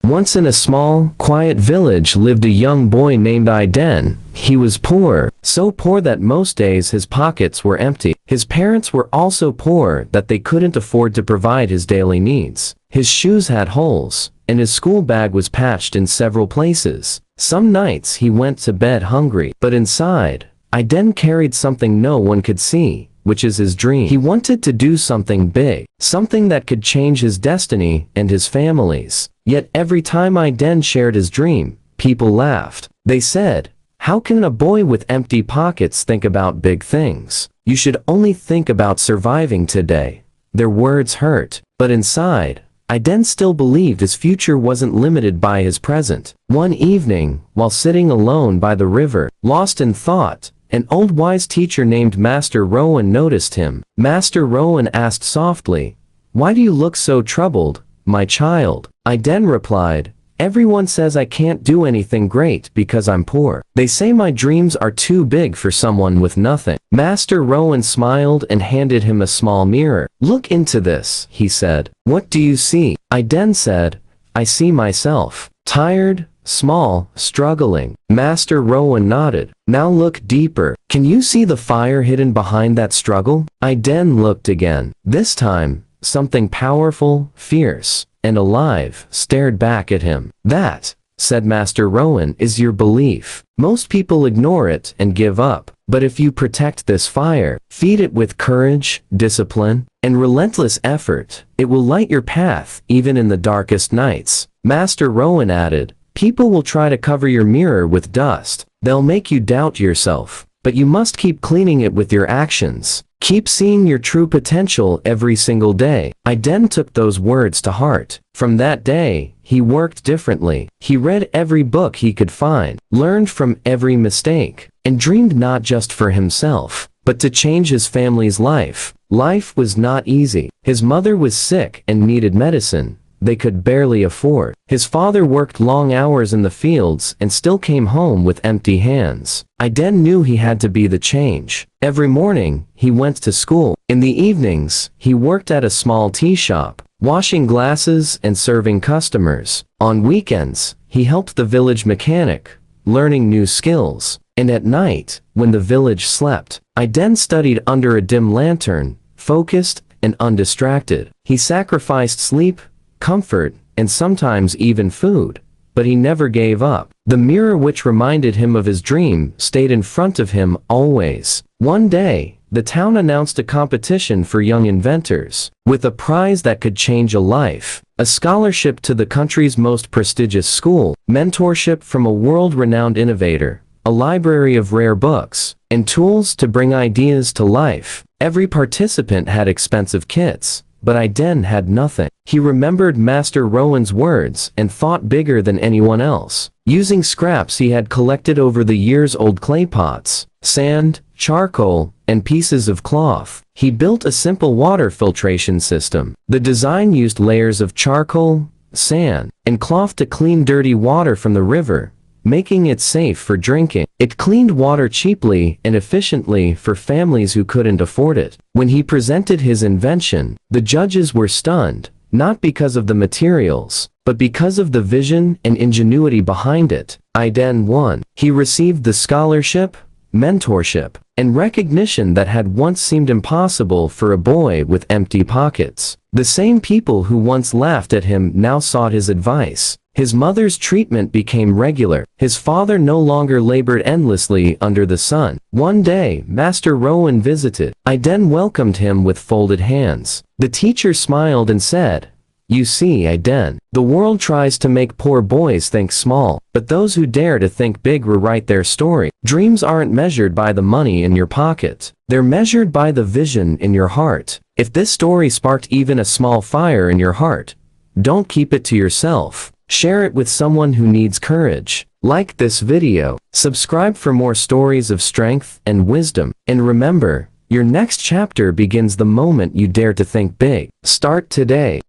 Once in a small, quiet village lived a young boy named Aiden. He was poor, so poor that most days his pockets were empty. His parents were also poor that they couldn't afford to provide his daily needs. His shoes had holes, and his school bag was patched in several places. Some nights he went to bed hungry, but inside, Aiden carried something no one could see, which is his dream. He wanted to do something big, something that could change his destiny and his family's. Yet every time Aiden shared his dream, people laughed. They said, "How can a boy with empty pockets think about big things? You should only think about surviving today." Their words hurt, but inside, Aiden still believed his future wasn't limited by his present. One evening, while sitting alone by the river, lost in thought, an old wise teacher named Master Rowan noticed him. Master Rowan asked softly, "Why do you look so troubled, my child?" Aiden replied, "Everyone says I can't do anything great because I'm poor. They say my dreams are too big for someone with nothing." Master Rowan smiled and handed him a small mirror. "Look into this," he said. "What do you see?" Aiden said, "I see myself. Tired, small, struggling." Master Rowan nodded. "Now look deeper. Can you see the fire hidden behind that struggle?" Aiden looked again. This time, something powerful, fierce, and alive stared back at him. "That," said Master Rowan, "is your belief. Most people ignore it and give up. But if you protect this fire, feed it with courage, discipline, and relentless effort, it will light your path even in the darkest nights." Master Rowan added, "People will try to cover your mirror with dust. They'll make you doubt yourself. But you must keep cleaning it with your actions. Keep seeing your true potential every single day." Aiden took those words to heart. From that day, he worked differently. He read every book he could find, learned from every mistake, and dreamed not just for himself, but to change his family's life. Life was not easy. His mother was sick and needed medicine they could barely afford. His father worked long hours in the fields and still came home with empty hands. Aiden knew he had to be the change. Every morning, he went to school. In the evenings, he worked at a small tea shop, washing glasses and serving customers. On weekends, he helped the village mechanic, learning new skills. And at night, when the village slept, Aiden studied under a dim lantern, focused and undistracted. He sacrificed sleep, comfort, and sometimes even food, but he never gave up. The mirror which reminded him of his dream stayed in front of him always. One day, the town announced a competition for young inventors, with a prize that could change a life, a scholarship to the country's most prestigious school, mentorship from a world-renowned innovator, a library of rare books, and tools to bring ideas to life. Every participant had expensive kits, but Aiden had nothing. He remembered Master Rowan's words and thought bigger than anyone else. Using scraps he had collected over the years, old clay pots, sand, charcoal, and pieces of cloth, he built a simple water filtration system. The design used layers of charcoal, sand, and cloth to clean dirty water from the river, making it safe for drinking. It cleaned water cheaply and efficiently for families who couldn't afford it. When he presented his invention, the judges were stunned, not because of the materials, but because of the vision and ingenuity behind it. Aiden won. He received the scholarship, mentorship, and recognition that had once seemed impossible for a boy with empty pockets. The same people who once laughed at him now sought his advice. His mother's treatment became regular. His father no longer labored endlessly under the sun. One day, Master Rowan visited. Aiden welcomed him with folded hands. The teacher smiled and said, "You see, Aiden, the world tries to make poor boys think small, but those who dare to think big rewrite their story. Dreams aren't measured by the money in your pocket. They're measured by the vision in your heart. If this story sparked even a small fire in your heart, don't keep it to yourself. Share it with someone who needs courage. Like this video, subscribe for more stories of strength and wisdom, and remember, your next chapter begins the moment you dare to think big. Start today."